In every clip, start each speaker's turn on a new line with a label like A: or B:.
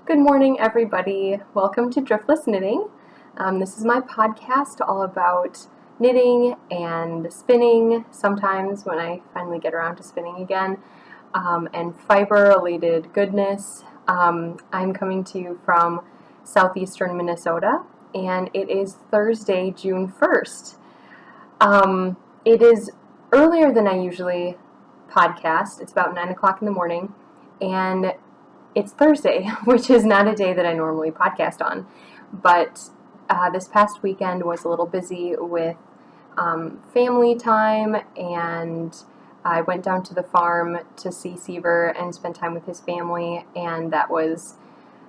A: Good morning, everybody. Welcome to Driftless Knitting. This is my podcast all about knitting and spinning, sometimes when I finally get around to spinning again, and fiber-related goodness. I'm coming to you from southeastern Minnesota, and it is Thursday, June 1st. It is earlier than I usually podcast. It's about 9 o'clock in the morning, and it's Thursday, which is not a day that I normally podcast on, but this past weekend was a little busy with family time, and I went down to the farm to see Seaver and spend time with his family, and that was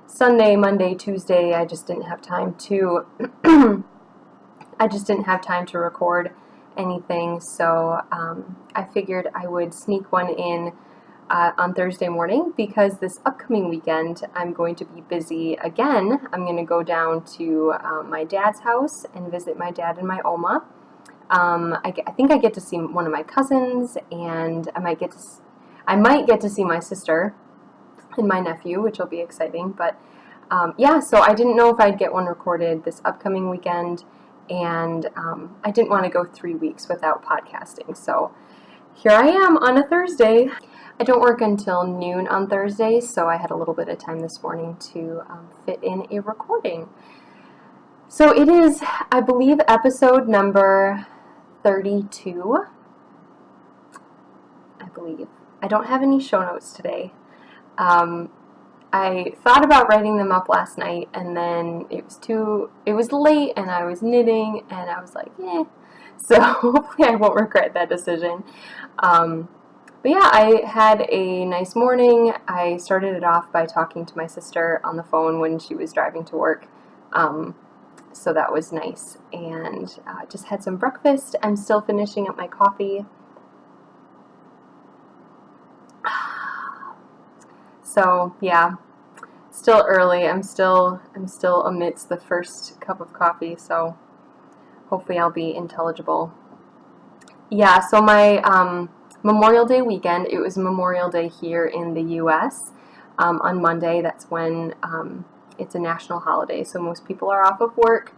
A: Sunday, Monday, Tuesday. I just didn't have time to record anything, so I figured I would sneak one in on Thursday morning, because this upcoming weekend I'm going to be busy again. I'm going to go down to my dad's house and visit my dad and my Oma. I think I get to see one of my cousins, and I might get to see my sister and my nephew, which will be exciting. But yeah, so I didn't know if I'd get one recorded this upcoming weekend, and I didn't want to go 3 weeks without podcasting. So here I am on a Thursday. I don't work until noon on Thursday, so I had a little bit of time this morning to fit in a recording. So it is, I believe, episode number 32. I believe. I don't have any show notes today. I thought about writing them up last night, and then it was late, and I was knitting, and I was like, eh. So hopefully I won't regret that decision. But yeah, I had a nice morning. I started it off by talking to my sister on the phone when she was driving to work, so that was nice, and just had some breakfast. I'm still finishing up my coffee. So yeah, still early. I'm still amidst the first cup of coffee, so hopefully I'll be intelligible. Yeah, so my Memorial Day weekend, it was Memorial Day here in the U.S. On Monday. That's when it's a national holiday, so most people are off of work,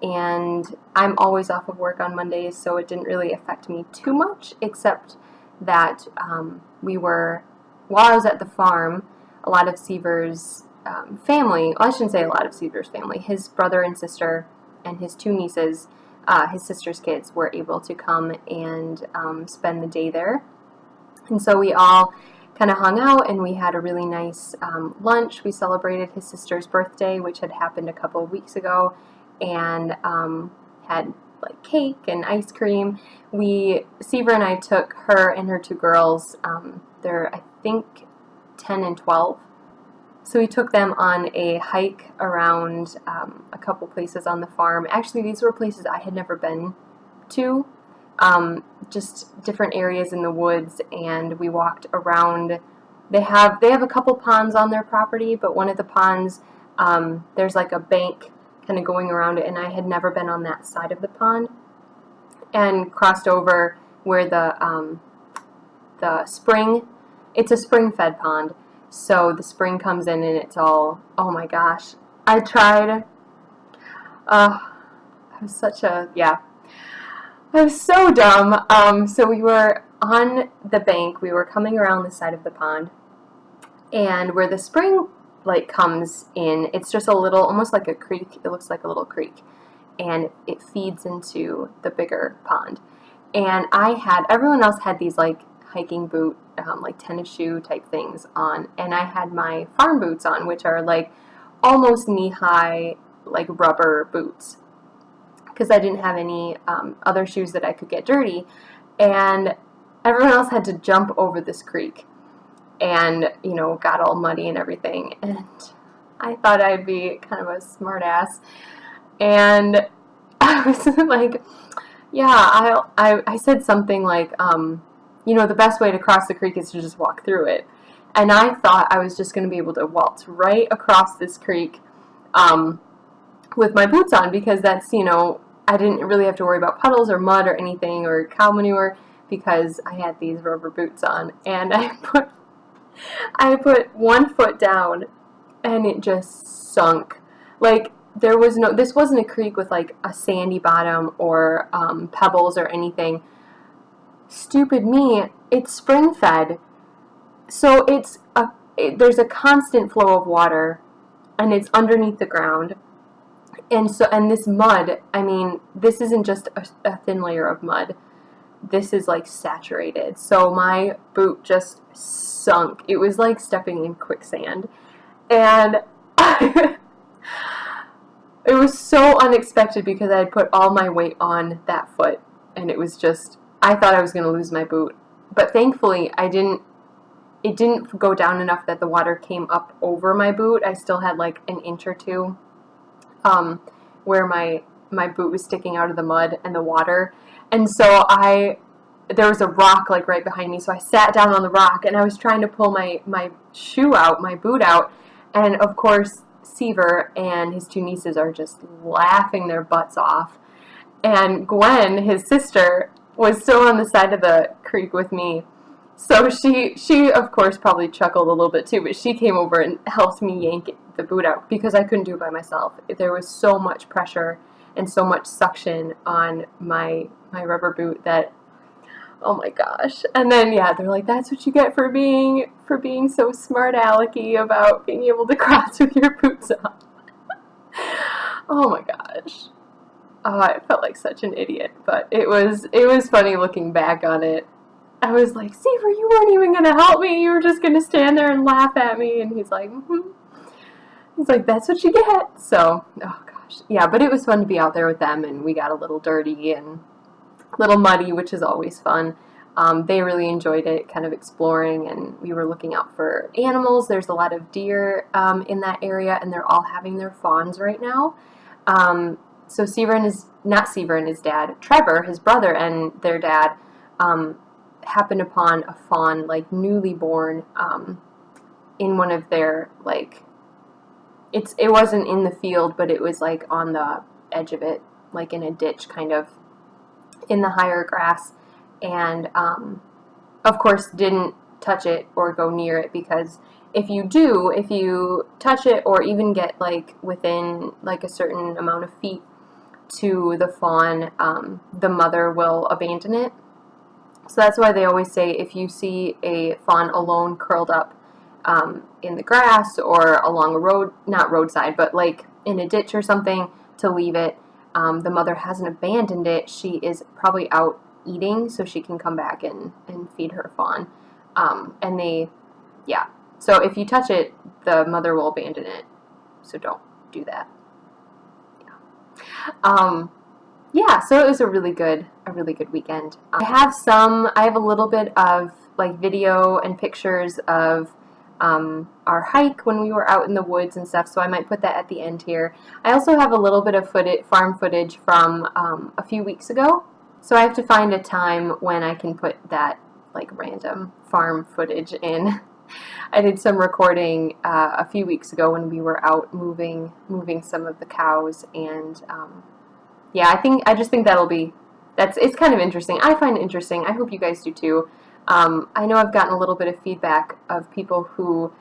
A: and I'm always off of work on Mondays, so it didn't really affect me too much, except that while I was at the farm, a lot of Seaver's family, well, I shouldn't say a lot of Seaver's family, his brother and sister and his two nieces, his sister's kids, were able to come and spend the day there. And so we all kind of hung out, and we had a really nice lunch. We celebrated his sister's birthday, which had happened a couple of weeks ago, and had like cake and ice cream. Seaver and I took her and her two girls, they're I think 10 and 12. So we took them on a hike around a couple places on the farm. Actually, these were places I had never been to, just different areas in the woods, and we walked around. They have a couple ponds on their property, but one of the ponds, there's like a bank kind of going around it, and I had never been on that side of the pond, and crossed over where the spring, it's a spring-fed pond. So the spring comes in, and it's all, oh my gosh. I tried. I was so dumb. So we were on the bank. We were coming around the side of the pond, and where the spring comes in, it's just a little, almost like a creek. It looks like a little creek, and it feeds into the bigger pond. And everyone else had these hiking boot, tennis shoe type things on, and I had my farm boots on, which are almost knee-high, rubber boots, because I didn't have any other shoes that I could get dirty, and everyone else had to jump over this creek, and got all muddy and everything, and I thought I'd be kind of a smart ass, and I was yeah, I said something the best way to cross the creek is to just walk through it. And I thought I was just going to be able to waltz right across this creek with my boots on, because that's, I didn't really have to worry about puddles or mud or anything or cow manure, because I had these rubber boots on. And I put one foot down, and it just sunk. Like, there was no, this wasn't a creek with like a sandy bottom or pebbles or anything. Stupid me, it's spring fed. So there's a constant flow of water, and it's underneath the ground. And this mud, I mean, this isn't just a thin layer of mud. This is like saturated. So my boot just sunk. It was like stepping in quicksand. And it was so unexpected because I had put all my weight on that foot, and it was just, I thought I was going to lose my boot. But thankfully, it didn't go down enough that the water came up over my boot. I still had like an inch or two where my boot was sticking out of the mud and the water. And so there was a rock like right behind me, so I sat down on the rock and I was trying to pull my shoe out, my boot out, and of course Seaver and his two nieces are just laughing their butts off. And Gwen, his sister, was still on the side of the creek with me. So she of course probably chuckled a little bit too, but she came over and helped me yank the boot out because I couldn't do it by myself. There was so much pressure and so much suction on my rubber boot that, oh my gosh. And then yeah, they're like, that's what you get for being so smart alecky about being able to cross with your boots on. Oh my gosh. Oh, I felt like such an idiot, but it was funny looking back on it. I was like, Seaver, you weren't even going to help me. You were just going to stand there and laugh at me. And he's like, He's like, that's what you get. So, oh gosh. Yeah, but it was fun to be out there with them, and we got a little dirty and a little muddy, which is always fun. They really enjoyed it, kind of exploring, and we were looking out for animals. There's a lot of deer in that area, and they're all having their fawns right now. So not Seaver and his dad, Trevor, his brother, and their dad, happened upon a fawn, like newly born, in one of their, like, it wasn't in the field, but it was like on the edge of it, like in a ditch kind of in the higher grass, and of course didn't touch it or go near it, because if you touch it or even get like within like a certain amount of feet to the fawn, the mother will abandon it. So that's why they always say if you see a fawn alone curled up in the grass or along a road, not roadside, but like in a ditch or something, to leave it. The mother hasn't abandoned it. She is probably out eating, so she can come back and feed her fawn. So if you touch it, the mother will abandon it. So don't do that. So it was a really good weekend. I have a little bit of like video and pictures of our hike when we were out in the woods and stuff, so I might put that at the end here. I also have a little bit of farm footage from a few weeks ago, so I have to find a time when I can put that like random farm footage in. I did some recording a few weeks ago when we were out moving some of the cows, and I just think it's kind of interesting. I find it interesting. I hope you guys do too. I know I've gotten a little bit of feedback of people who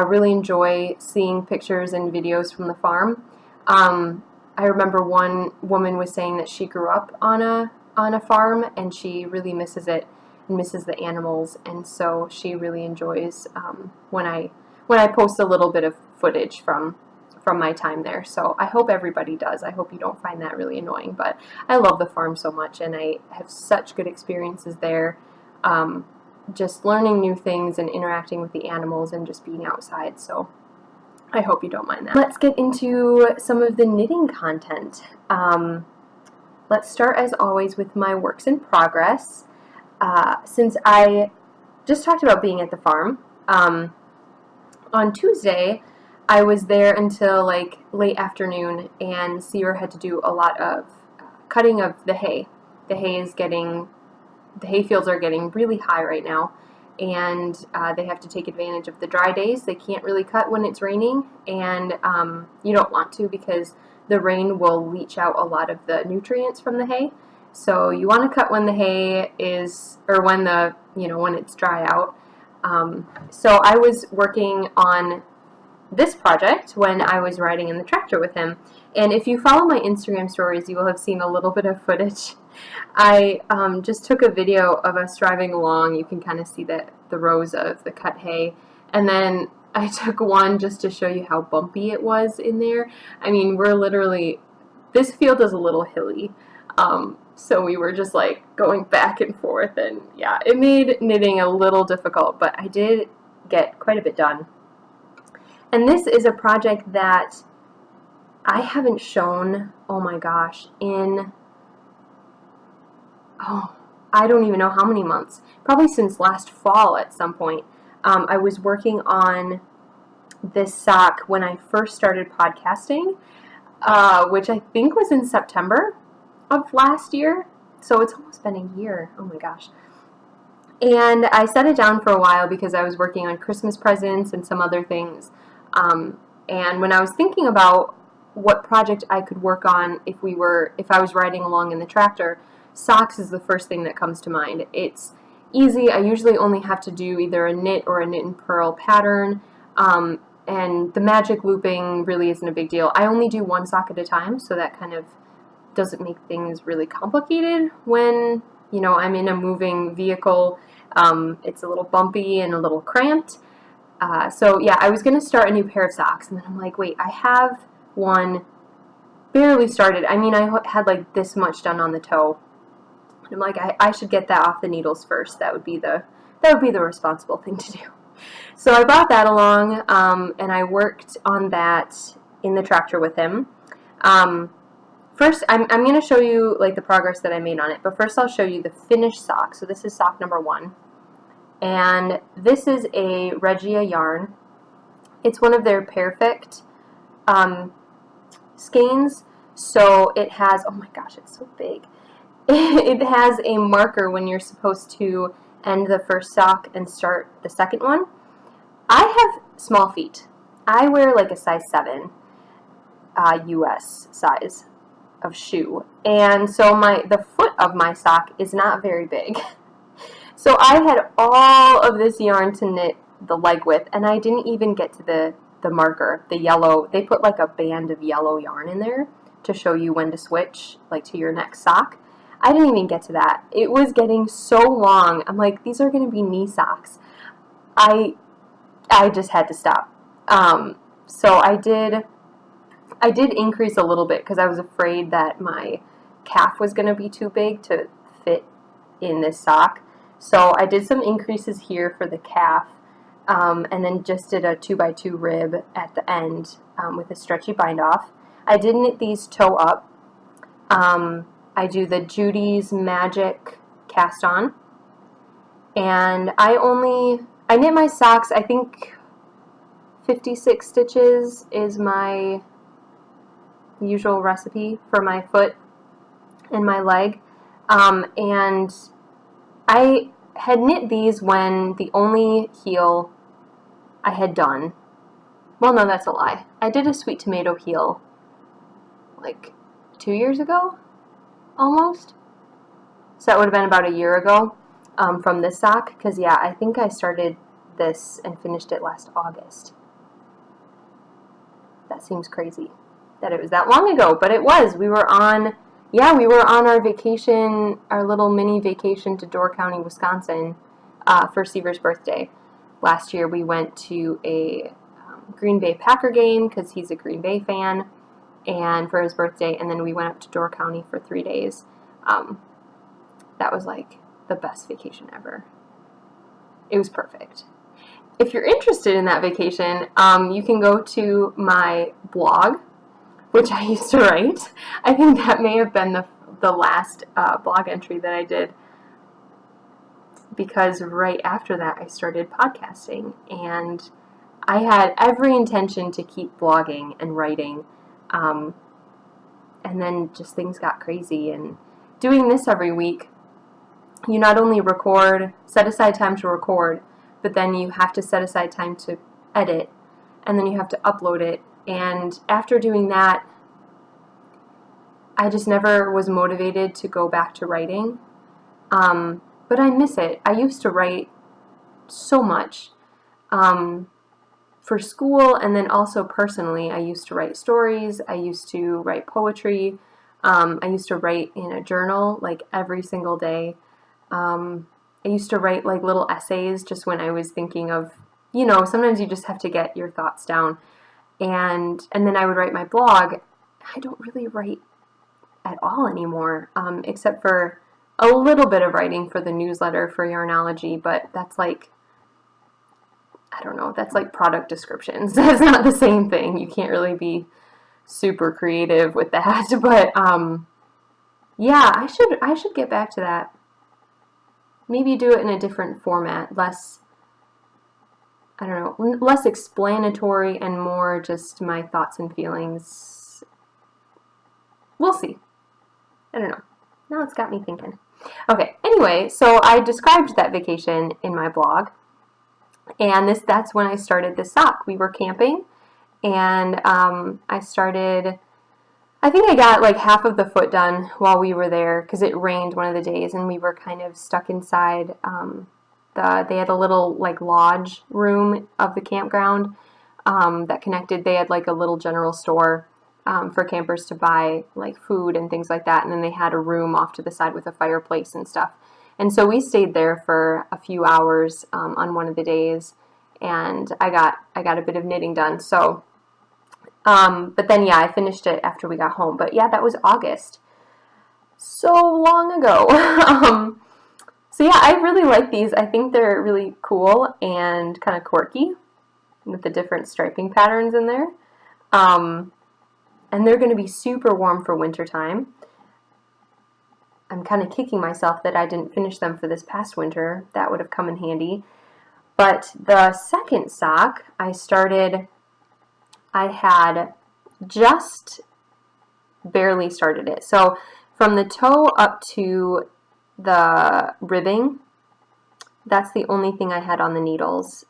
A: really enjoy seeing pictures and videos from the farm. I remember one woman was saying that she grew up on a farm, and she really misses it and misses the animals, and so she really enjoys when I post a little bit of footage from my time there. So I hope everybody does. I hope you don't find that really annoying, but I love the farm so much, and I have such good experiences there. Just learning new things and interacting with the animals and just being outside, so I hope you don't mind that. Let's get into some of the knitting content. Let's start as always with my works in progress. Since I just talked about being at the farm, on Tuesday I was there until like late afternoon, and Seaver had to do a lot of cutting of the hay. The hay fields are getting really high right now, and they have to take advantage of the dry days. They can't really cut when it's raining, and you don't want to, because the rain will leach out a lot of the nutrients from the hay. So you want to cut when the hay is, or when when it's dry out. So I was working on this project when I was riding in the tractor with him. And if you follow my Instagram stories, you will have seen a little bit of footage. I just took a video of us driving along. You can kind of see the rows of the cut hay. And then I took one just to show you how bumpy it was in there. I mean, we're literally, this field is a little hilly. So we were just like going back and forth, and yeah, it made knitting a little difficult, but I did get quite a bit done. And this is a project that I haven't shown, oh my gosh, in, I don't even know how many months, probably since last fall at some point. I was working on this sock when I first started podcasting, which I think was in September of last year, so it's almost been a year. Oh my gosh. And I set it down for a while because I was working on Christmas presents and some other things. And when I was thinking about what project I could work on if I was riding along in the tractor, socks is the first thing that comes to mind. It's easy. I usually only have to do either a knit or a knit and purl pattern. And the magic looping really isn't a big deal. I only do one sock at a time, so that kind of doesn't make things really complicated when, you know, I'm in a moving vehicle. It's a little bumpy and a little cramped. So yeah, I was going to start a new pair of socks, and then I'm like, wait, I have one barely started. I mean, I had like this much done on the toe. I'm like, I should get that off the needles first. That would be the responsible thing to do. So I brought that along, and I worked on that in the tractor with him. First, I'm going to show you like the progress that I made on it, but first I'll show you the finished sock. So this is sock number 1, and this is a Regia yarn. It's one of their Perfect skeins, so it has, oh my gosh, it's so big. It has a marker when you're supposed to end the first sock and start the second one. I have small feet. I wear like a size 7 US size of shoe, and so the foot of my sock is not very big. So I had all of this yarn to knit the leg with, and I didn't even get to the marker, the yellow. They put like a band of yellow yarn in there to show you when to switch, like to your next sock. I didn't even get to that. It was getting so long. I'm like, these are going to be knee socks. I just had to stop. So I did increase a little bit because I was afraid that my calf was going to be too big to fit in this sock. So I did some increases here for the calf, and then just did a 2x2 rib at the end with a stretchy bind off. I did knit these toe up. I do the Judy's Magic cast on, and I knit my socks, I think 56 stitches is my usual recipe for my foot and my leg, and I had knit these when the only heel I had done, well, no, that's a lie. I did a sweet tomato heel like 2 years ago, almost. So that would have been about a year ago from this sock, because yeah, I think I started this and finished it last August. That seems crazy that it was that long ago, but it was. We were on our vacation, our little mini vacation to Door County, Wisconsin for Seaver's birthday. Last year we went to a Green Bay Packer game because he's a Green Bay fan, and for his birthday, and then we went up to Door County for 3 days. That was like the best vacation ever. It was perfect. If you're interested in that vacation, you can go to my blog, which I used to write. I think that may have been the last blog entry that I did, because right after that I started podcasting, and I had every intention to keep blogging and writing, and then just things got crazy. And doing this every week, you not only set aside time to record, but then you have to set aside time to edit, and then you have to upload it. And after doing that, I just never was motivated to go back to writing. But I miss it. I used to write so much. for school, and then also personally, I used to write stories, I used to write poetry, I used to write in a journal like every single day. I used to write like little essays just when I was thinking of, sometimes you just have to get your thoughts down. And then I would write my blog. I don't really write at all anymore, except for a little bit of writing for the newsletter for Yarnology, but that's like, I don't know, that's like product descriptions. That's not the same thing. You can't really be super creative with that. But yeah, I should get back to that. Maybe do it in a different format, less, I don't know, less explanatory and more just my thoughts and feelings. We'll see. I don't know. Now it's got me thinking. Okay, anyway, so I described that vacation in my blog, and that's when I started this sock. We were camping, and I think I got like half of the foot done while we were there because it rained one of the days, and we were kind of stuck inside. They had a little like lodge room of the campground that connected. They had like a little general store for campers to buy like food and things like that, and then they had a room off to the side with a fireplace and stuff. And so we stayed there for a few hours on one of the days, and I got a bit of knitting done. So, but then yeah, I finished it after we got home. But yeah, that was August, so long ago. So yeah, I really like these. I think they're really cool and kind of quirky with the different striping patterns in there. And they're going to be super warm for wintertime. I'm kind of kicking myself that I didn't finish them for this past winter. That would have come in handy. But the second sock I had just barely started it. So from the toe up to the ribbing, that's the only thing I had on the needles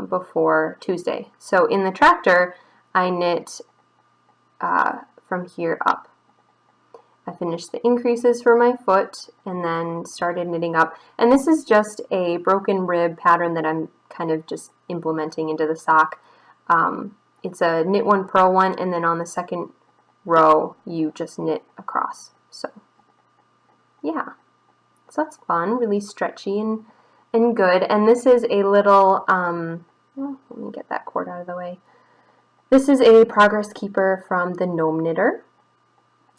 A: before Tuesday. So in the tractor, I knit from here up. I finished the increases for my foot and then started knitting up. And this is just a broken rib pattern that I'm kind of just implementing into the sock. It's a knit one, purl one, and then on the second row, you just knit across. So yeah, so that's fun, really stretchy and good. And this is a little, let me get that cord out of the way. This is a Progress Keeper from the Gnome Knitter.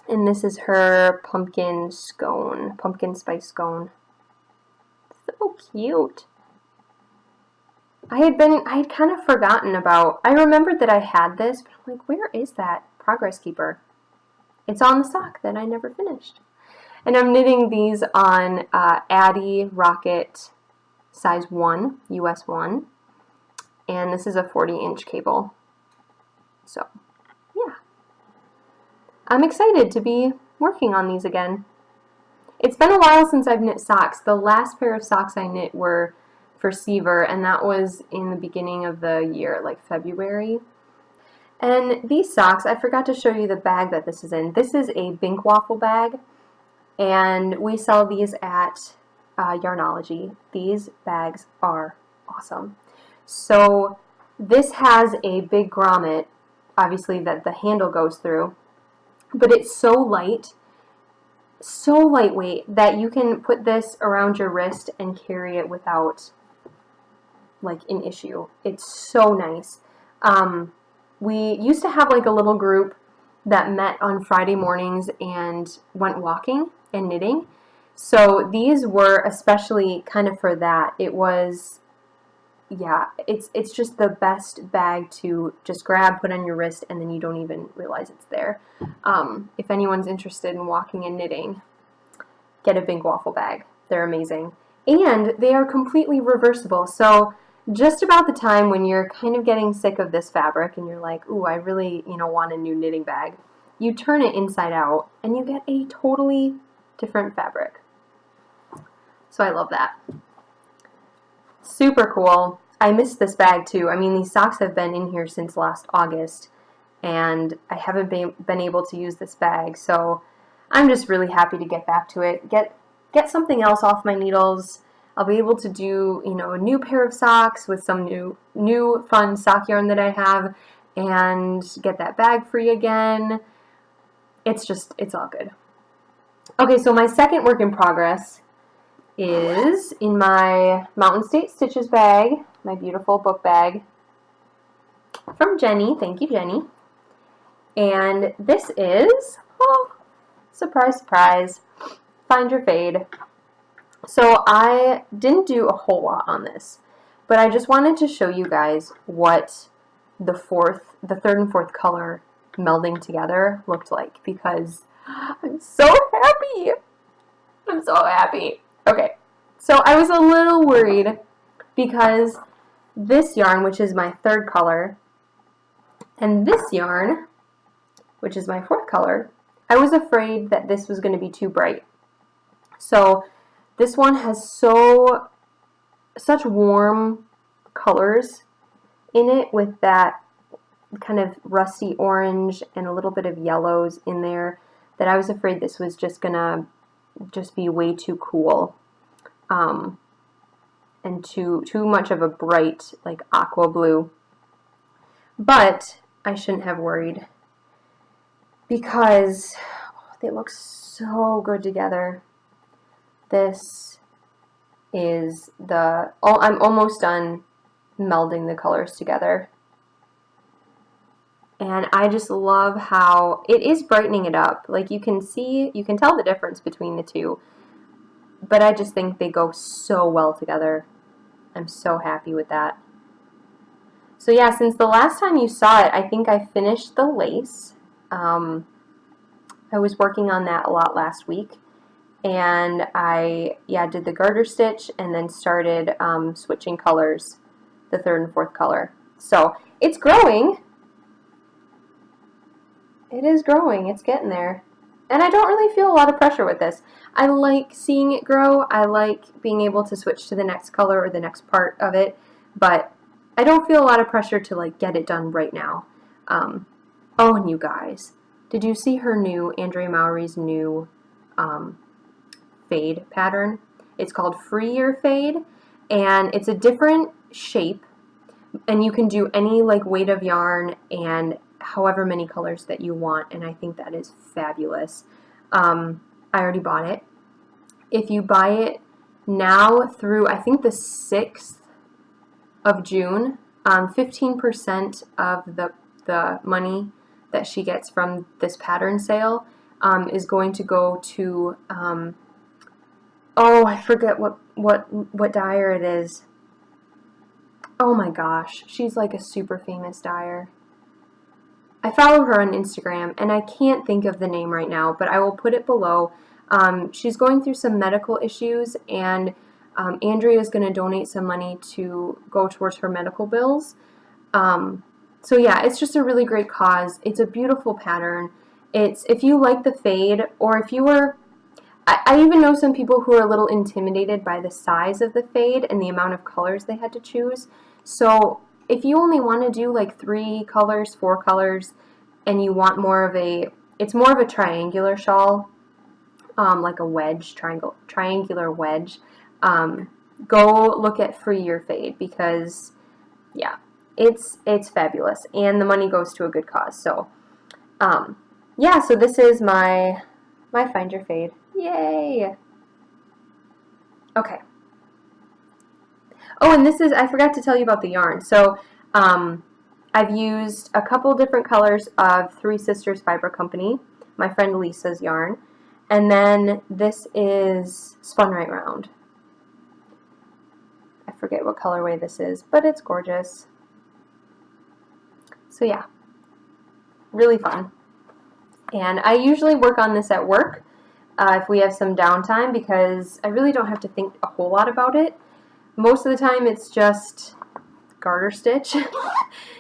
A: And this is her pumpkin spice scone. So cute. I had kind of forgotten about, I remembered that I had this, but I'm like, where is that Progress Keeper? It's on the sock that I never finished. And I'm knitting these on Addy Rocket size 1, US 1. And this is a 40-inch cable. So, yeah. I'm excited to be working on these again. It's been a while since I've knit socks. The last pair of socks I knit were for Seaver, and that was in the beginning of the year, like February. And these socks, I forgot to show you the bag that this is in. This is a Bink Waffle bag, and we sell these at Yarnology. These bags are awesome. So this has a big grommet, obviously, that the handle goes through, but it's so light, so lightweight that you can put this around your wrist and carry it without like an issue. It's so nice. We used to have like a little group that met on Friday mornings and went walking and knitting. So these were especially kind of for that. It was, yeah, it's just the best bag to just grab, put on your wrist, and then you don't even realize it's there. If anyone's interested in walking and knitting, get a Bink Waffle bag. They're amazing. And they are completely reversible. So just about the time when you're kind of getting sick of this fabric and you're like, ooh, I really, want a new knitting bag, you turn it inside out and you get a totally different fabric. So I love that. Super cool. I missed this bag too. I mean, these socks have been in here since last August, and I haven't been able to use this bag, so I'm just really happy to get back to it. Get something else off my needles. I'll be able to do, you know, a new pair of socks with some new fun sock yarn that I have and get that bag free again. It's all good. Okay, so my second work in progress is in my Mountain State Stitches bag, my beautiful book bag from Jenny. Thank you, Jenny. And this is, oh, surprise, surprise, Find Your Fade. So I didn't do a whole lot on this, but I just wanted to show you guys what the third and fourth color melding together looked like, because I'm so happy. I'm so happy. Okay, so I was a little worried because this yarn, which is my third color, and this yarn, which is my fourth color, I was afraid that this was going to be too bright. So this one has such warm colors in it, with that kind of rusty orange and a little bit of yellows in there, that I was afraid this was just gonna be way too cool, and too much of a bright, like, aqua blue. But I shouldn't have worried, because they look so good together. This is I'm almost done melding the colors together. And I just love how it is brightening it up. Like, you can tell the difference between the two. But I just think they go so well together. I'm so happy with that. So yeah, since the last time you saw it, I think I finished the lace. I was working on that a lot last week. And I did the garter stitch and then started switching colors, the third and fourth color. So it's growing. It is growing. It's getting there. And I don't really feel a lot of pressure with this. I like seeing it grow. I like being able to switch to the next color or the next part of it. But I don't feel a lot of pressure to, like, get it done right now. Oh, and you guys, did you see Andrea Mowry's new fade pattern? It's called Free Your Fade, and it's a different shape, and you can do any, like, weight of yarn and however many colors that you want, and I think that is fabulous. I already bought it. If you buy it now through, I think, the 6th of June, 15% of the money that she gets from this pattern sale is going to go to, oh, I forget what dyer it is. Oh my gosh, she's like a super famous dyer. I follow her on Instagram, and I can't think of the name right now, but I will put it below. She's going through some medical issues, and Andrea is going to donate some money to go towards her medical bills. So yeah, it's just a really great cause. It's a beautiful pattern. If you like the fade, or if you were, I even know some people who are a little intimidated by the size of the fade and the amount of colors they had to choose. So if you only want to do like 3 colors, 4 colors, and you want it's more of a triangular shawl, like a wedge, triangular wedge, go look at Free Your Fade, because yeah, it's fabulous, and the money goes to a good cause. So yeah, so this is my Find Your Fade. Yay! Okay. Oh, and I forgot to tell you about the yarn. So I've used a couple different colors of Three Sisters Fiber Company, my friend Lisa's yarn, and then this is Spun Right Round. I forget what colorway this is, but it's gorgeous. So yeah, really fun. And I usually work on this at work if we have some downtime, because I really don't have to think a whole lot about it. Most of the time it's just garter stitch.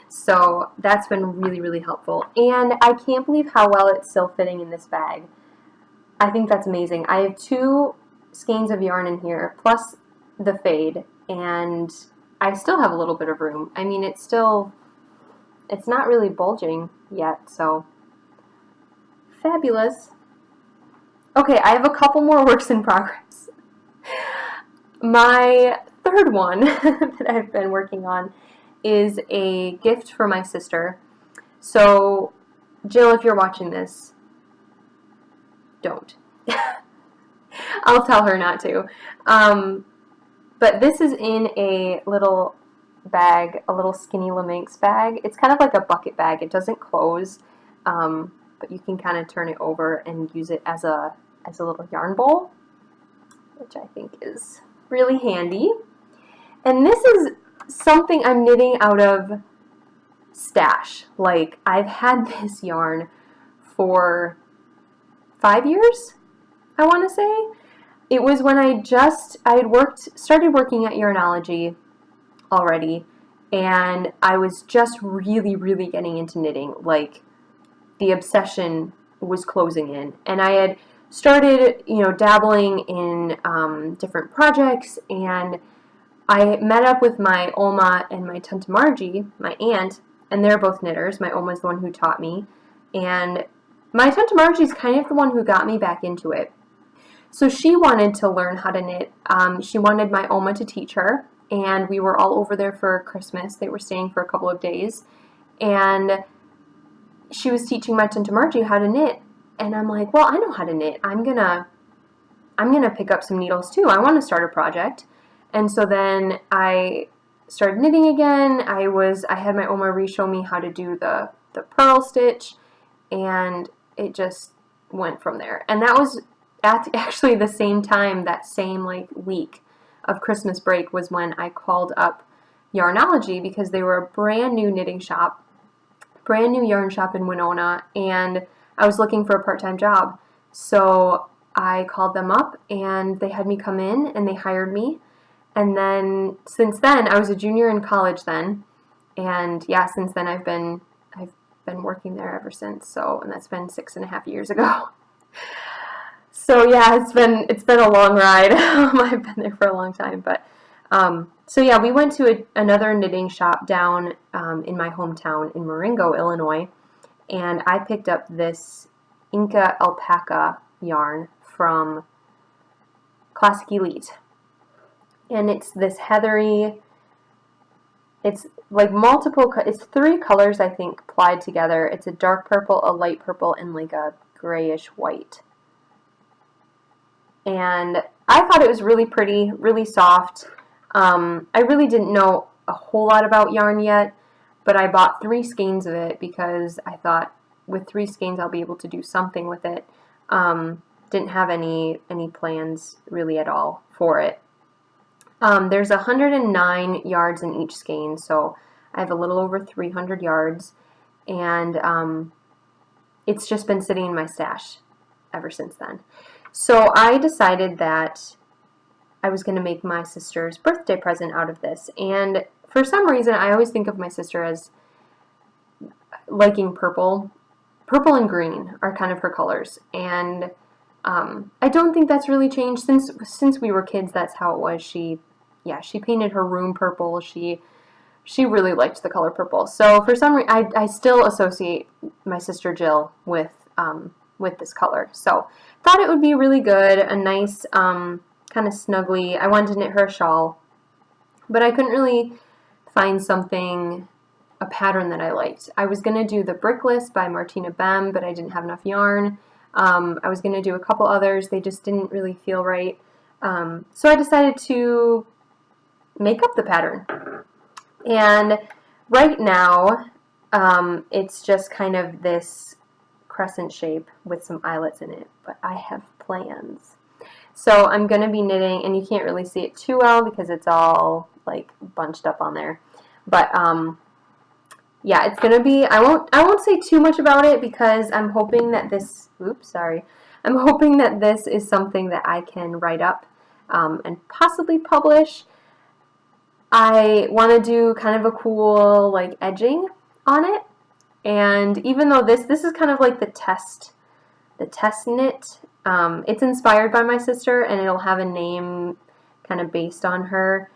A: So that's been really, really helpful. And I can't believe how well it's still fitting in this bag. I think that's amazing. I have 2 skeins of yarn in here, plus the fade, and I still have a little bit of room. I mean, it's not really bulging yet, so fabulous. Okay, I have a couple more works in progress. My third one that I've been working on is a gift for my sister. So, Jill, if you're watching this, don't. I'll tell her not to. But this is in a little bag, a little skinny Laminx bag. It's kind of like a bucket bag. It doesn't close, but you can kind of turn it over and use it as a little yarn bowl, which I think is really handy. And this is something I'm knitting out of stash. Like, I've had this yarn for 5 years, I want to say. It was when I had started working at Yarnology already, and I was just really, really getting into knitting. Like, the obsession was closing in, and I had started, dabbling in different projects, and I met up with my Oma and my Tante Margie, my aunt, and they're both knitters. My Oma is the one who taught me, and my Tante Margie is kind of the one who got me back into it. So she wanted to learn how to knit. She wanted my Oma to teach her, and we were all over there for Christmas. They were staying for a couple of days, and she was teaching my Tante Margie how to knit. And I'm like, well, I know how to knit. I'm gonna pick up some needles too. I want to start a project. And so then I started knitting again. I had my Oma re-show me how to do the purl stitch, and it just went from there. And that was at actually the same time, that same week of Christmas break, was when I called up Yarnology, because they were a brand new knitting shop, brand new yarn shop in Winona, and I was looking for a part-time job. So I called them up, and they had me come in, and they hired me. And then since then, I was a junior in college then, and yeah, since then I've been working there ever since. So, and that's been 6.5 years ago. So yeah, it's been a long ride. I've been there for a long time, but so yeah, we went to another knitting shop down in my hometown in Marengo, Illinois, and I picked up this Inca alpaca yarn from Classic Elite, and it's this heathery. It's like it's 3 colors, I think, plied together. It's a dark purple, a light purple, and like a grayish white. And I thought it was really pretty, really soft. I really didn't know a whole lot about yarn yet, but I bought 3 skeins of it because I thought with 3 skeins I'll be able to do something with it. Didn't have any plans really at all for it. There's 109 yards in each skein, so I have a little over 300 yards, and it's just been sitting in my stash ever since then. So I decided that I was going to make my sister's birthday present out of this, and for some reason I always think of my sister as liking purple. Purple and green are kind of her colors, and I don't think that's really changed since we were kids. That's how it was. She painted her room purple. She really liked the color purple. So for some reason, I still associate my sister Jill with this color. So thought it would be really good, a nice kind of snuggly. I wanted to knit her a shawl, but I couldn't really find a pattern that I liked. I was going to do the Brickless by Martina Bem, but I didn't have enough yarn. I was going to do a couple others. They just didn't really feel right. So I decided to make up the pattern. And right now, it's just kind of this crescent shape with some eyelets in it, but I have plans. So I'm going to be knitting, and you can't really see it too well because it's all like bunched up on there. But yeah, it's going to be, I won't say too much about it because I'm hoping that I'm hoping that this is something that I can write up and possibly publish. I want to do kind of a cool like edging on it, and even though this is kind of like the test knit, it's inspired by my sister, and it'll have a name kind of based on her.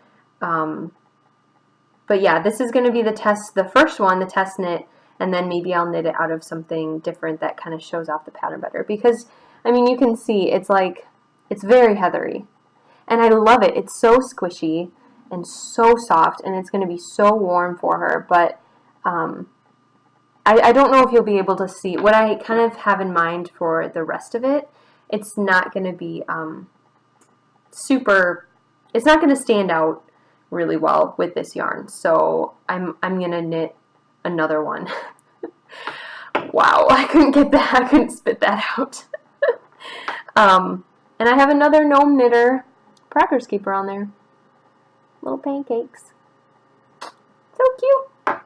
A: But yeah, this is going to be the first one, the test knit, and then maybe I'll knit it out of something different that kind of shows off the pattern better. Because, I mean, you can see it's very heathery. And I love it. It's so squishy and so soft, and it's going to be so warm for her. But I don't know if you'll be able to see what I kind of have in mind for the rest of it. It's not going to be it's not going to stand out really well with this yarn. So I'm going to knit another one. Wow, I couldn't get that. I couldn't spit that out. And I have another gnome knitter progress keeper on there. Little pancakes. So cute.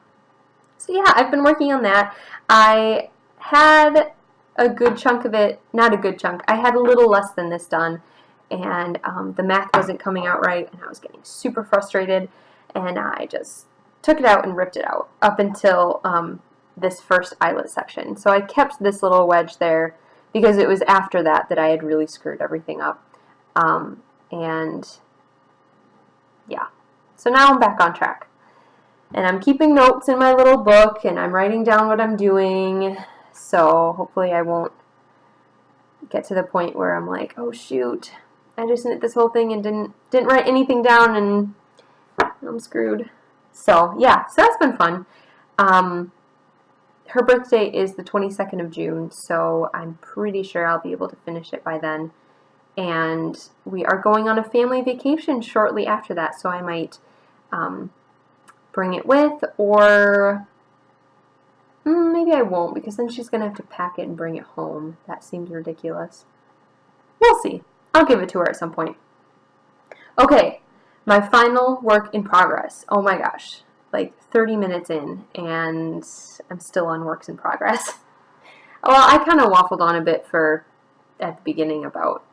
A: So yeah, I've been working on that. I had a good chunk of it, not a good chunk, I had a little less than this done, and the math wasn't coming out right, and I was getting super frustrated, and I just took it out and ripped it out up until this first eyelet section. So I kept this little wedge there because it was after that I had really screwed everything up. And yeah, so now I'm back on track. And I'm keeping notes in my little book, and I'm writing down what I'm doing, so hopefully I won't get to the point where I'm like, oh shoot, I just knit this whole thing and didn't write anything down, and I'm screwed. So yeah, so that's been fun. Her birthday is the 22nd of June, so I'm pretty sure I'll be able to finish it by then. And we are going on a family vacation shortly after that, so I might bring it with, or maybe I won't, because then she's going to have to pack it and bring it home. That seems ridiculous. We'll see. I'll give it to her at some point. Okay, my final work in progress. Oh my gosh, like 30 minutes in, and I'm still on works in progress. Well, I kind of waffled on a bit at the beginning about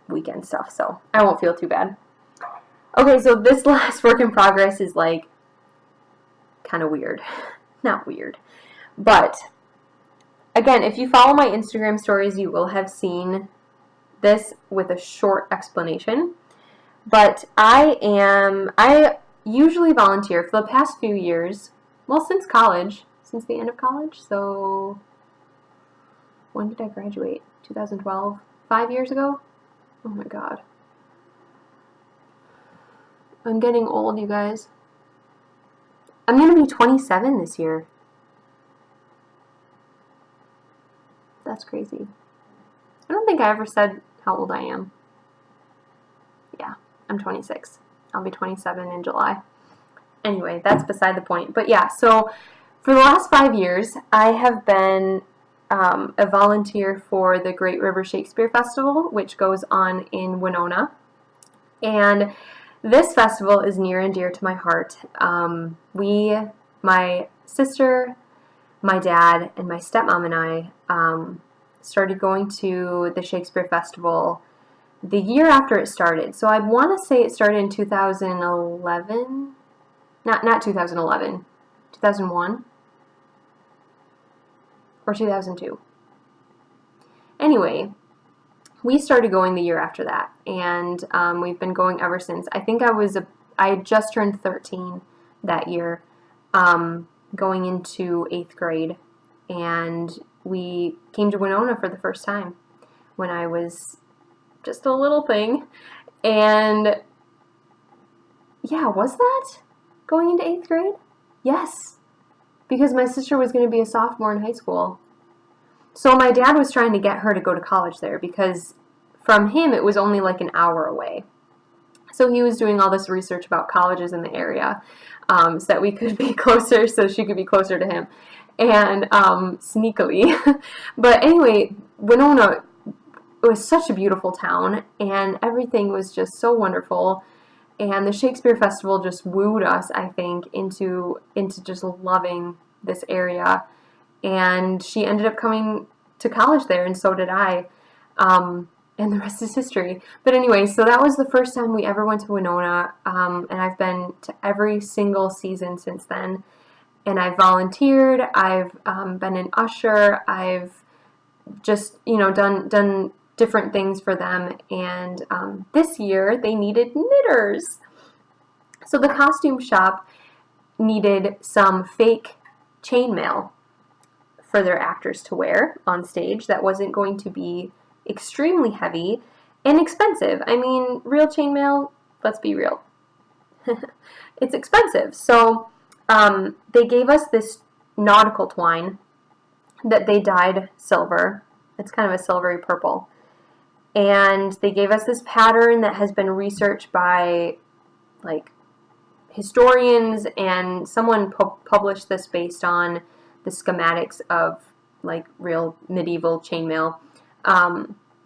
A: weekend stuff, so I won't feel too bad. Okay, so this last work in progress is like kind of weird. Not weird. But again, if you follow my Instagram stories, you will have seen this with a short explanation. But I usually volunteer for the past few years, well, since college, since the end of college. So when did I graduate? 2012? 5 years ago? Oh my god. I'm getting old, you guys. I'm going to be 27 this year. That's crazy. I don't think I ever said how old I am. Yeah, I'm 26. I'll be 27 in July. Anyway, that's beside the point. But yeah, so for the last 5 years, I have been a volunteer for the Great River Shakespeare Festival, which goes on in Winona. And this festival is near and dear to my heart. My sister, my dad, and my stepmom and I started going to the Shakespeare Festival the year after it started. So I want to say it started in 2011. Not 2011. 2001? Or 2002. Anyway, we started going the year after that, and we've been going ever since. I think I had just turned 13 that year, going into 8th grade, and we came to Winona for the first time when I was just a little thing. And yeah, was that going into 8th grade? Yes, because my sister was going to be a sophomore in high school. So my dad was trying to get her to go to college there, because from him it was only like an hour away. So he was doing all this research about colleges in the area, so that we could be closer, so she could be closer to him, and sneakily. But anyway, Winona, it was such a beautiful town, and everything was just so wonderful. And the Shakespeare Festival just wooed us, I think, into just loving this area. And she ended up coming to college there, and so did I. And the rest is history. But anyway, so that was the first time we ever went to Winona, and I've been to every single season since then. And I've volunteered, I've been an usher, I've just, done different things for them. And this year, they needed knitters. So the costume shop needed some fake chainmail for their actors to wear on stage that wasn't going to be extremely heavy and expensive. I mean, real chainmail, let's be real, it's expensive. So they gave us this nautical twine that they dyed silver. It's kind of a silvery purple. And they gave us this pattern that has been researched by like historians, and someone published this based on the schematics of like real medieval chainmail.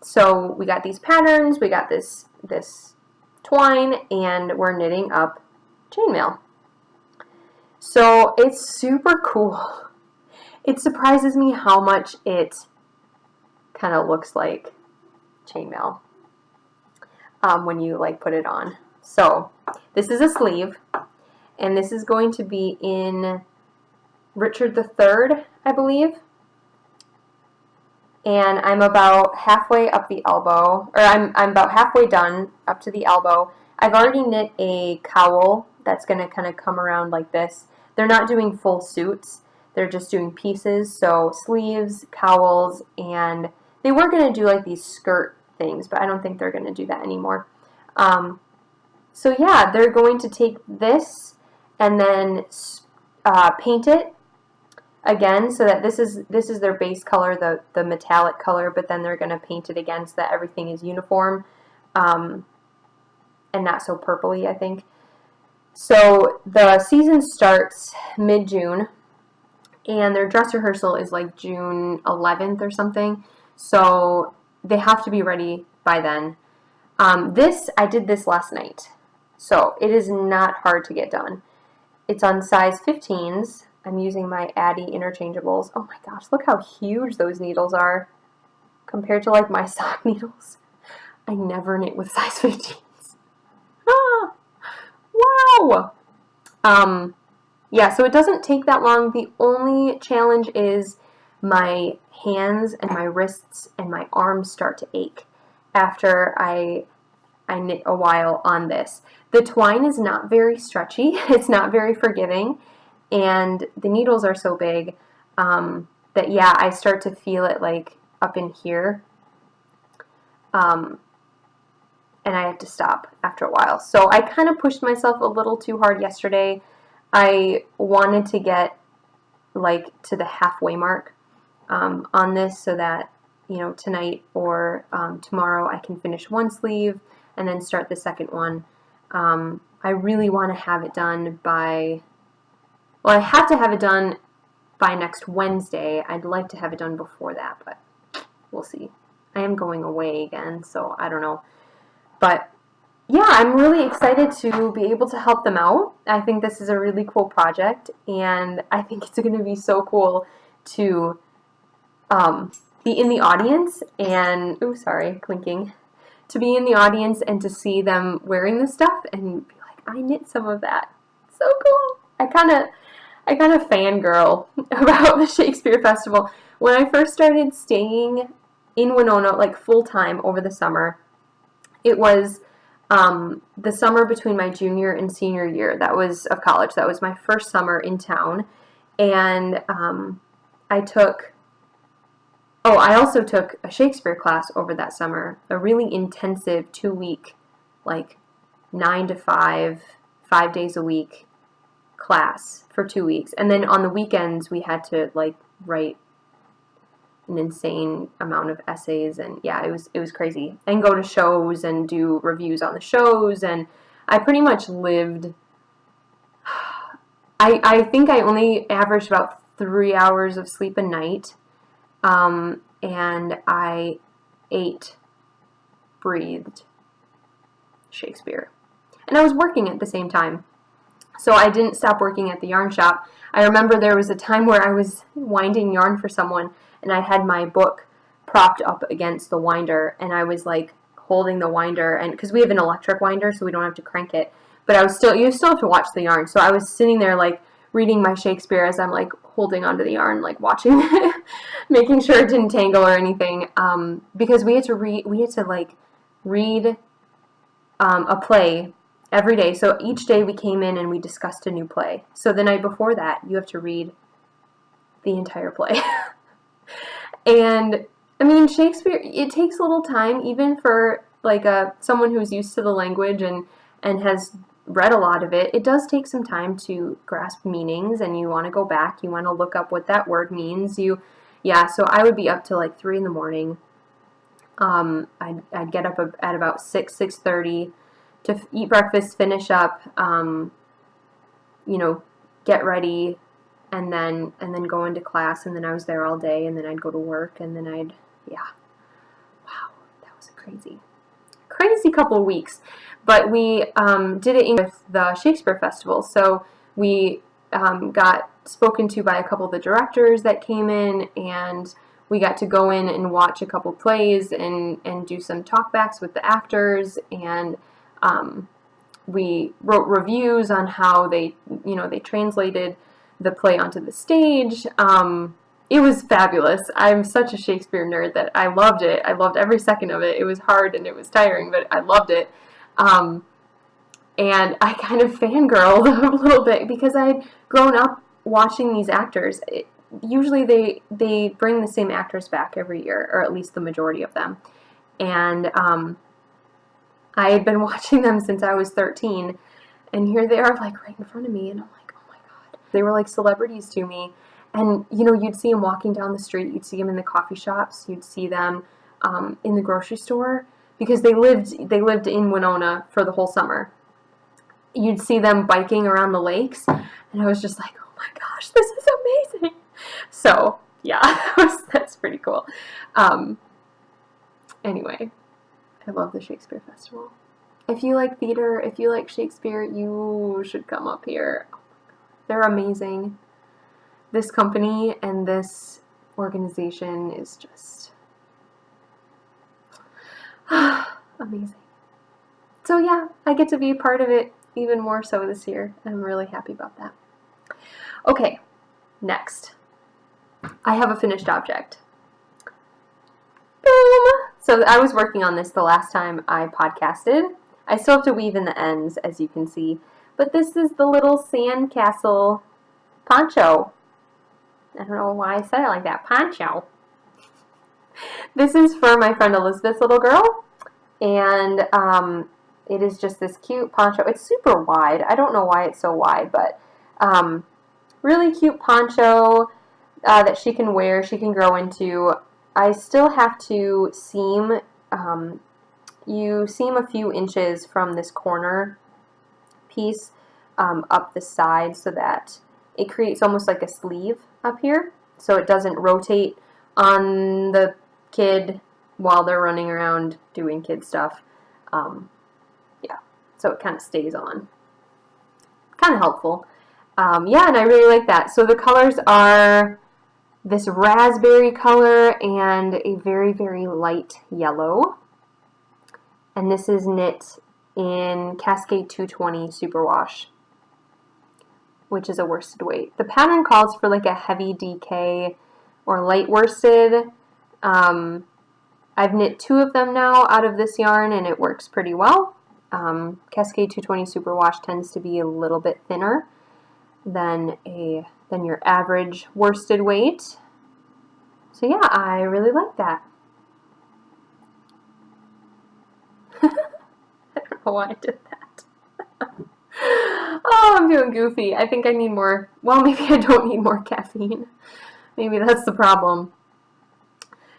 A: So we got these patterns, we got this twine, and we're knitting up chainmail. So it's super cool. It surprises me how much it kind of looks like chainmail when you like put it on. So this is a sleeve, and this is going to be in Richard III, I believe. And I'm about halfway up the elbow, or I'm about halfway done up to the elbow. I've already knit a cowl that's going to kind of come around like this. They're not doing full suits. They're just doing pieces, so sleeves, cowls, and they were going to do like these skirt things, but I don't think they're going to do that anymore. So yeah, they're going to take this and then paint it again, so that this is their base color, the metallic color, but then they're going to paint it again so that everything is uniform and not so purpley, I think. So the season starts mid-June, and their dress rehearsal is like June 11th or something, so they have to be ready by then. I did this last night, so it is not hard to get done. It's on size 15s. I'm using my Addy interchangeables. Oh my gosh, look how huge those needles are compared to like my sock needles. I never knit with size 15s. Ah, wow! Yeah, so it doesn't take that long. The only challenge is my hands and my wrists and my arms start to ache after I knit a while on this. The twine is not very stretchy. It's not very forgiving, and the needles are so big that, yeah, I start to feel it like up in here, and I have to stop after a while. So I kind of pushed myself a little too hard yesterday. I wanted to get like to the halfway mark on this, so that, you know, tonight or tomorrow I can finish one sleeve and then start the second one. I really want to have it done by, well, I have to have it done by next Wednesday. I'd like to have it done before that, but we'll see. I am going away again, so I don't know. But yeah, I'm really excited to be able to help them out. I think this is a really cool project, and I think it's going to be so cool to be in the audience and, oh, sorry, clinking, to be in the audience and to see them wearing this stuff and be like, I knit some of that. So cool. I kind of fangirl about the Shakespeare Festival. When I first started staying in Winona, like full-time over the summer, it was the summer between my junior and senior year of college. That was my first summer in town. And I also took a Shakespeare class over that summer, a really intensive 2-week, like 9 to 5, 5 days a week class for 2 weeks. And then on the weekends we had to like write an insane amount of essays, and yeah, it was crazy. And go to shows and do reviews on the shows, and I pretty much lived, I think I only averaged about 3 hours of sleep a night, and I ate, breathed Shakespeare. And I was working at the same time, so I didn't stop working at the yarn shop. I remember there was a time where I was winding yarn for someone, and I had my book propped up against the winder, and I was like holding the winder, and because we have an electric winder, so we don't have to crank it, but you still have to watch the yarn. So I was sitting there like reading my Shakespeare as I'm like holding onto the yarn, like watching it, making sure it didn't tangle or anything, because we had to read a play every day. So each day we came in and we discussed a new play. So the night before that, you have to read the entire play. And I mean, Shakespeare, it takes a little time, even for like someone who's used to the language and has read a lot of it, it does take some time to grasp meanings, and you want to go back, you want to look up what that word means. So I would be up till like 3 in the morning. I'd get up at about 6:30 to eat breakfast, finish up, get ready, and then go into class, and then I was there all day, and then I'd go to work, and then wow, that was a crazy couple of weeks. But we did it with the Shakespeare Festival, so we got spoken to by a couple of the directors that came in, and we got to go in and watch a couple plays and do some talkbacks with the actors, and we wrote reviews on how they translated the play onto the stage. It was fabulous. I'm such a Shakespeare nerd that I loved it. I loved every second of it. It was hard and it was tiring, but I loved it. And I kind of fangirled a little bit because I had grown up watching these actors. Usually they bring the same actors back every year, or at least the majority of them. And I had been watching them since I was 13, and here they are like right in front of me, and I'm like, oh my God. They were like celebrities to me. And you'd see them walking down the street, you'd see them in the coffee shops, you'd see them in the grocery store, because they lived in Winona for the whole summer. You'd see them biking around the lakes, and I was just like, oh my gosh, this is amazing. So yeah, that's pretty cool. Anyway, I love the Shakespeare Festival. If you like theater, if you like Shakespeare, you should come up here. They're amazing. This company and this organization is just amazing. So yeah, I get to be a part of it even more so this year. I'm really happy about that. Okay, next. I have a finished object. Boom! So I was working on this the last time I podcasted. I still have to weave in the ends, as you can see. But this is the little sandcastle poncho. I don't know why I said it like that. Poncho. This is for my friend Elizabeth's little girl. And it is just this cute poncho. It's super wide. I don't know why it's so wide, but really cute poncho that she can wear, she can grow into. I still have to seam. You seam a few inches from this corner piece up the side so that it creates almost like a sleeve up here, so it doesn't rotate on the kid while they're running around doing kid stuff. Yeah, so it kind of stays on. Kind of helpful. Yeah, and I really like that. So the colors are this raspberry color and a very, very light yellow. And this is knit in Cascade 220 Superwash, which is a worsted weight. The pattern calls for like a heavy DK or light worsted. I've knit 2 of them now out of this yarn, and it works pretty well. Cascade 220 Superwash tends to be a little bit thinner than your average worsted weight. So yeah, I really like that. I don't know why I did that. Oh, I'm feeling goofy. I think I need more. Well, maybe I don't need more caffeine. Maybe that's the problem.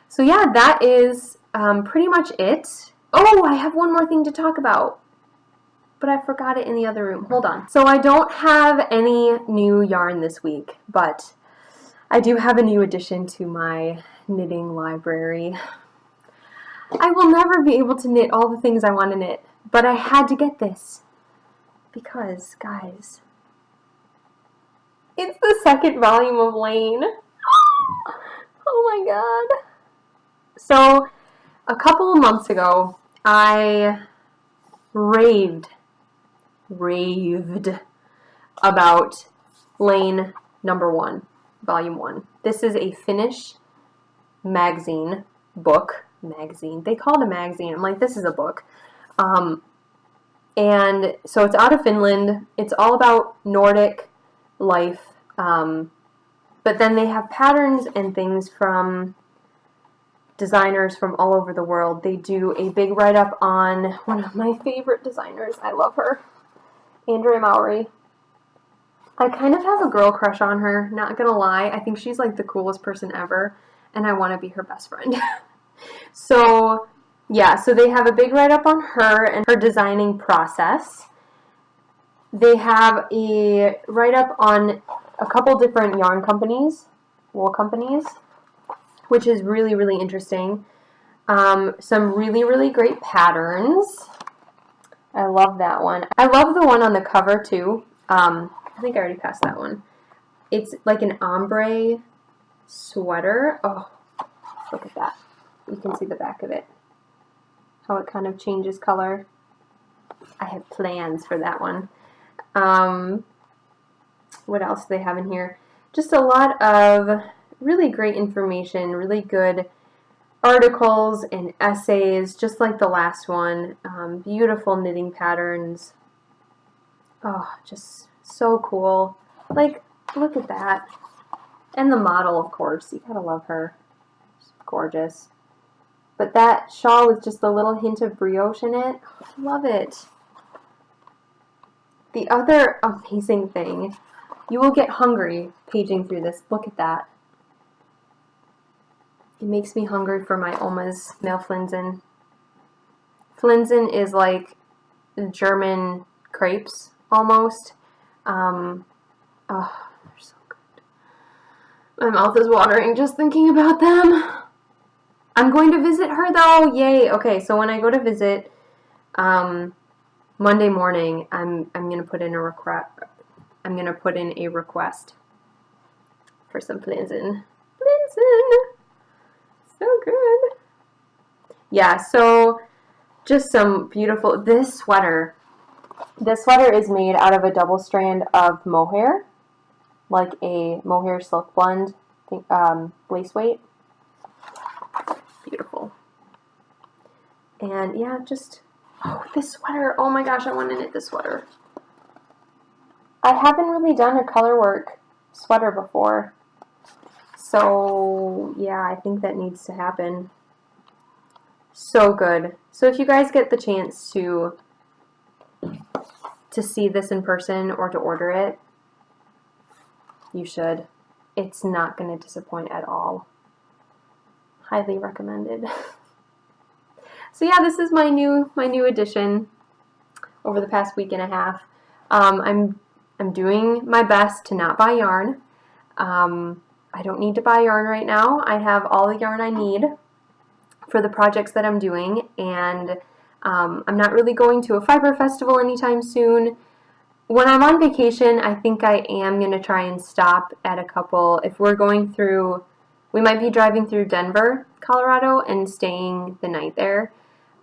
A: So yeah, that is pretty much it. Oh, I have one more thing to talk about, but I forgot it in the other room. Hold on. So I don't have any new yarn this week, but I do have a new addition to my knitting library. I will never be able to knit all the things I want to knit, but I had to get this because, guys, it's the second volume of Lane. Oh my god. So, a couple of months ago, I raved about Lane #1, Volume 1. This is a Finnish magazine, magazine. They call it a magazine. I'm like, this is a book. And so it's out of Finland. It's all about Nordic life. But then they have patterns and things from designers from all over the world. They do a big write-up on one of my favorite designers. I love her, Andrea Mowry. I kind of have a girl crush on her, not gonna lie. I think she's like the coolest person ever, and I want to be her best friend. So yeah, so they have a big write-up on her and her designing process. They have a write-up on a couple different yarn companies, wool companies, which is really, really interesting. Some really, really great patterns. I love that one. I love the one on the cover too. I think I already passed that one. It's like an ombre sweater. Oh, look at that. You can see the back of it. How it kind of changes color. I have plans for that one. What else do they have in here? Just a lot of really great information, really good articles and essays, just like the last one. Beautiful knitting patterns. Oh, just so cool. Like, look at that. And the model, of course. You gotta love her. She's gorgeous. But that shawl with just a little hint of brioche in it, I love it. The other amazing thing, you will get hungry paging through this. Look at that. It makes me hungry for my Oma's Mail Flinsen. Flinsen is like German crepes, almost. Oh, they're so good. My mouth is watering just thinking about them. I'm going to visit her though. Yay. Okay, so when I go to visit Monday morning, I'm going to put in a request. I'm going to put in a request for some Flinsen. Flinsen. So good. Yeah, so just some beautiful, this sweater is made out of a double strand of mohair, like a mohair silk blend, lace weight. Beautiful. And yeah, just, oh, this sweater, oh my gosh, I want to knit this sweater. I haven't really done a color work sweater before. So yeah, I think that needs to happen. So good. So if you guys get the chance to see this in person or to order it, you should. It's not going to disappoint at all. Highly recommended. So yeah, this is my new addition over the past week and a half. I'm doing my best to not buy yarn. I don't need to buy yarn right now. I have all the yarn I need for the projects that I'm doing, and I'm not really going to a fiber festival anytime soon. When I'm on vacation, I think I am going to try and stop at a couple. If we're going through, we might be driving through Denver, Colorado, and staying the night there.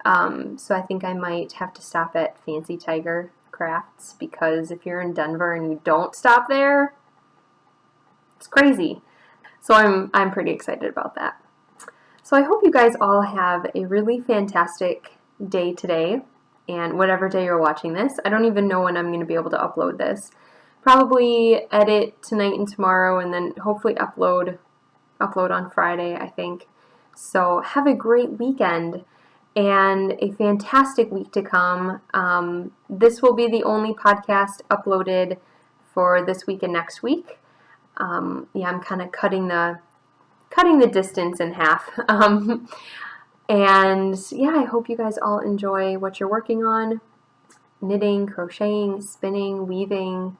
A: So I think I might have to stop at Fancy Tiger Crafts, because if you're in Denver and you don't stop there, it's crazy. So I'm pretty excited about that. So I hope you guys all have a really fantastic day today, and whatever day you're watching this. I don't even know when I'm going to be able to upload this. Probably edit tonight and tomorrow, and then hopefully upload on Friday, I think. So have a great weekend and a fantastic week to come. This will be the only podcast uploaded for this week and next week. Yeah, I'm kind of cutting the distance in half. And yeah, I hope you guys all enjoy what you're working on. Knitting, crocheting, spinning, weaving,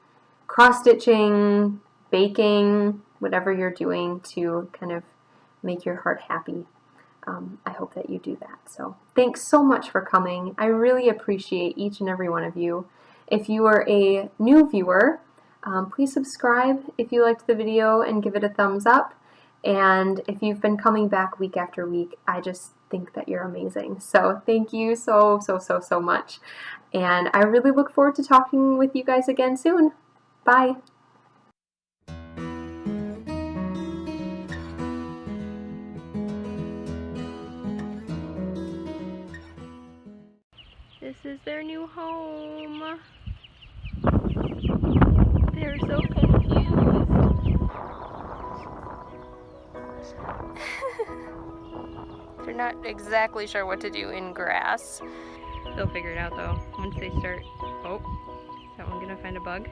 A: cross-stitching, baking, whatever you're doing to kind of make your heart happy. I hope that you do that. So thanks so much for coming. I really appreciate each and every one of you. If you are a new viewer, please subscribe if you liked the video and give it a thumbs up. And if you've been coming back week after week, I just think that you're amazing. So thank you so much. And I really look forward to talking with you guys again soon. Bye. This is their new home. They're so confused. exactly sure what to do in grass. They'll figure it out though, once they start. Oh, is that one gonna find a bug?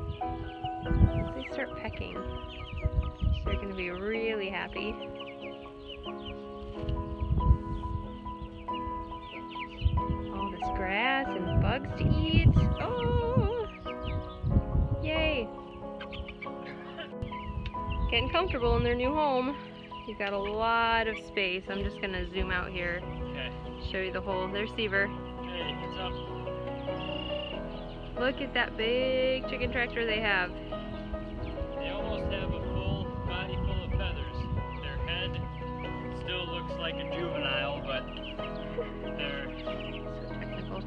A: Once they start pecking, they're gonna be really happy. All this grass and bugs to eat. Oh! Yay! Getting comfortable in their new home. You've got a lot of space. I'm just gonna zoom out here.
B: Okay.
A: Show you the whole. There's Seaver.
B: Hey, what's up?
A: Look at that big chicken tractor they have.
B: They almost have a full body full of feathers. Their head still looks like a juvenile, but they're
A: So technical.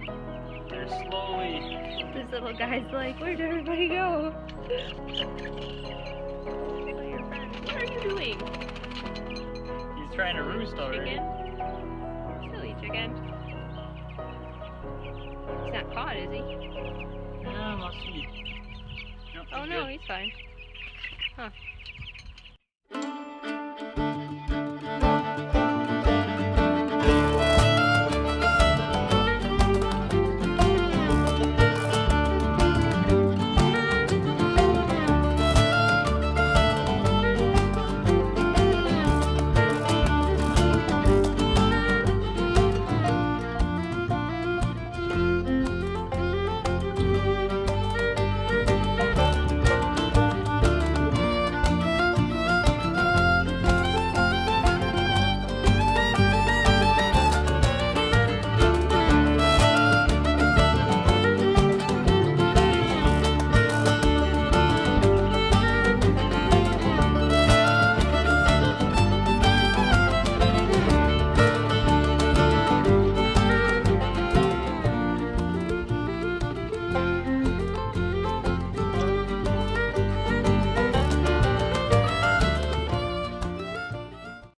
B: they're slowly.
A: This little guy's like, where'd everybody go? What are you doing?
B: He's trying to roost already.
A: Chicken? Silly chicken. He's not caught, is he?
B: Yeah, must be. Nope,
A: Oh
B: he's
A: no,
B: good.
A: he's fine. Huh.